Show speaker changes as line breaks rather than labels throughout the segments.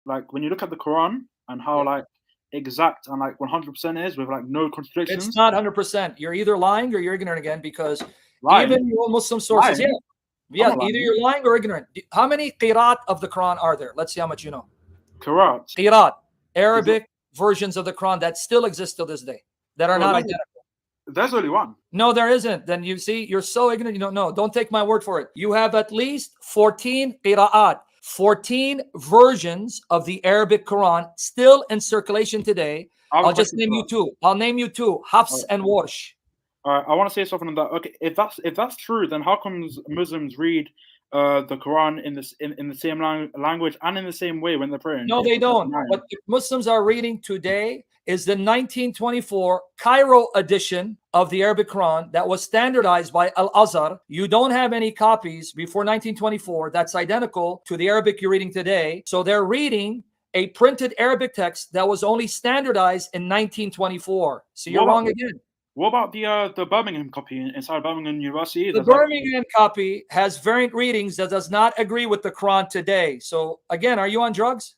like when you look at the Quran and how like exact and like 100% is with like no contradictions.
It's not 100%. You're either lying or you're ignorant again, because
Lying.
even your Muslim sources,
Lying?
yeah,
I'm not
either
lying.
you're lying or ignorant. How many qiraat of the Quran are there? Let's see how much you know.
Qiraat.
Qiraat, Arabic versions of the Quran that still exist to this day, that are not identical.
There's only one.
No, there isn't. Then you see, you're so ignorant, you don't know. Don't take my word for it. You have at least 14 qira'at, 14 versions of the Arabic Quran still in circulation today. I'll just name you two. I'll name you two, Hafs and Warsh.
All right, I want to say something on that. Okay, if that's true, then how comes Muslims read the Quran in the same language and in the same way when they're praying?
No, they don't. What the Muslims are reading today is the 1924 Cairo edition of the Arabic Quran that was standardized by Al-Azhar. You don't have any copies before 1924 that's identical to the Arabic you're reading today. So they're reading a printed Arabic text that was only standardized in 1924. So you're wrong again.
What about the Birmingham copy inside Birmingham University?
The Birmingham copy has variant readings that does not agree with the Quran today. So again, are you on drugs?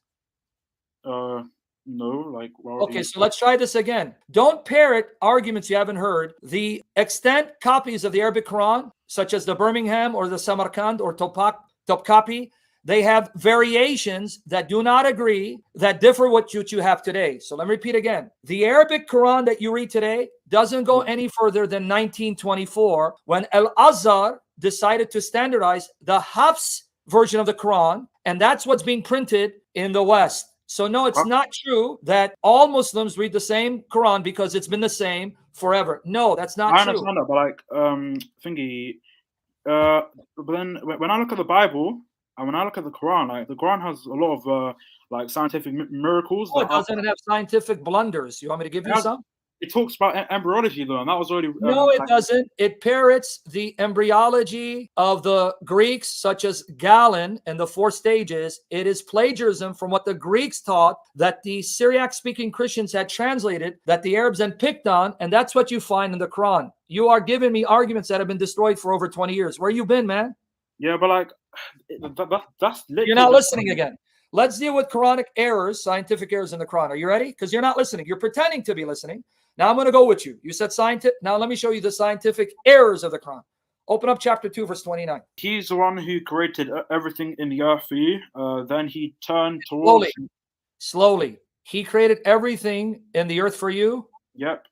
No, like.
Okay, so let's try this again. Don't parrot arguments you haven't heard. The extant copies of the Arabic Quran, such as the Birmingham or the Samarkand or Topkapi, they have variations that do not agree, that differ what you have today. So let me repeat again. The Arabic Quran that you read today doesn't go any further than 1924, when Al-Azhar decided to standardize the Hafs version of the Quran, and that's what's being printed in the West. So no, it's not true that all Muslims read the same Quran because it's been the same forever. No, that's not true.
I understand that, but like, but then when I look at the Bible and when I look at the Quran, like the Quran has a lot of like scientific miracles.
Oh, it doesn't have scientific blunders. You want me to give you some?
It talks about embryology though, and that was already.
No, it doesn't. It parrots the embryology of the Greeks, such as Galen and the 4 stages. It is plagiarism from what the Greeks taught that the Syriac-speaking Christians had translated, that the Arabs then picked on, and that's what you find in the Quran. You are giving me arguments that have been destroyed for over 20 years. Where you been, man?
Yeah, but like, that's literally.
You're not listening again. Let's deal with Quranic errors, scientific errors in the Quran. Are you ready? Because you're not listening. You're pretending to be listening. Now I'm going to go with you. You said scientific. Now let me show you the scientific errors of the Quran. Open up chapter 2, verse 29.
He's the one who created everything in the earth for you. Then he turned towards...
Slowly. He created everything in the earth for you?
Yep.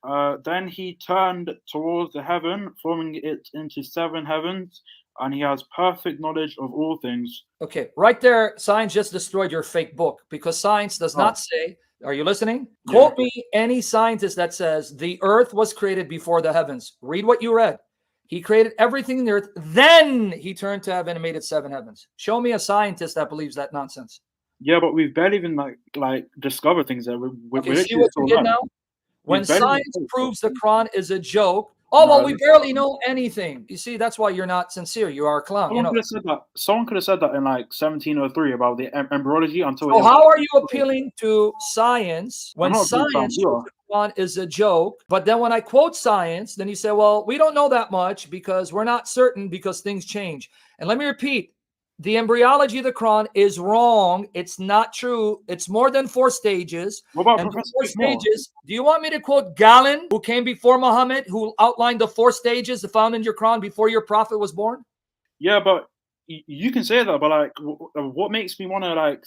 Then he turned towards the heaven, forming it into 7 heavens, and he has perfect knowledge of all things.
Okay. Right there, science just destroyed your fake book, because science does not say... Are you listening? Yeah. Quote me any scientist that says the earth was created before the heavens. Read what you read. He created everything in the earth. Then he turned to heaven and made it 7 heavens. Show me a scientist that believes that nonsense.
Yeah, but we've barely even like discovered things there.
Okay, see what you did now? When science proves the Quran is a joke, we barely know anything. You see, that's why you're not sincere. You are a clown.
Someone could have said that in like 1703 about the embryology until.
So how are you appealing to science when science proves the Quran is a joke? But then when I quote science, then you say, well, we don't know that much because we're not certain because things change. And let me repeat. The embryology of the Quran is wrong. It's not true. It's more than 4 stages.
What about
and 4 stages? Do you want me to quote Galen, who came before Muhammad, who outlined the 4 stages found in your Quran before your prophet was born?
Yeah, but you can say that. But like, what makes me want to like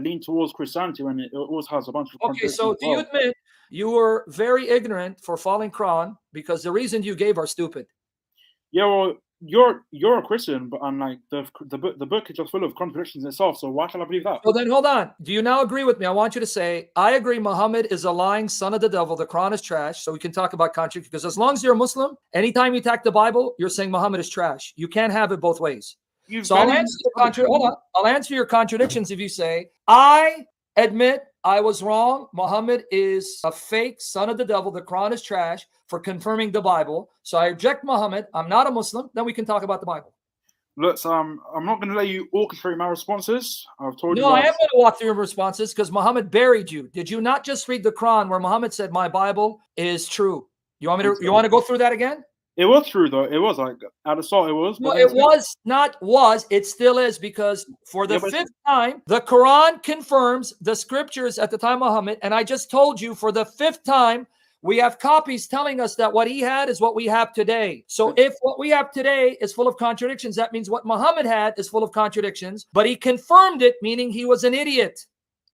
lean towards Christianity when it always has a bunch of?
Okay, so do you admit you were very ignorant for following Quran because the reasons you gave are stupid?
Yeah, well. You're a Christian, but unlike the book is just full of contradictions itself. So why shall I believe that?
Well, then hold on. Do you now agree with me? I want you to say, I agree. Muhammad is a lying son of the devil. The Quran is trash. So we can talk about contradiction because as long as you're a Muslim, anytime you attack the Bible, you're saying Muhammad is trash. You can't have it both ways. So I'll answer your contradictions if you say, I admit I was wrong. Muhammad is a fake son of the devil. The Quran is trash for confirming the Bible. So I reject Muhammad. I'm not a Muslim. Then we can talk about the Bible.
Look, I'm not going to let you orchestrate my responses. I've told you.
No, I am going to walk through your responses because Muhammad buried you. Did you not just read the Quran where Muhammad said my Bible is true? You want me to? You want to go through that again?
It was true though. It was like at the start. It was.
No,
But
it was not was. It still is, because for the
Yeah, but-
fifth time, the Quran confirms the scriptures at the time of Muhammad. And I just told you, for the fifth time, we have copies telling us that what he had is what we have today. So if what we have today is full of contradictions, that means what Muhammad had is full of contradictions. But he confirmed it, meaning he was an idiot.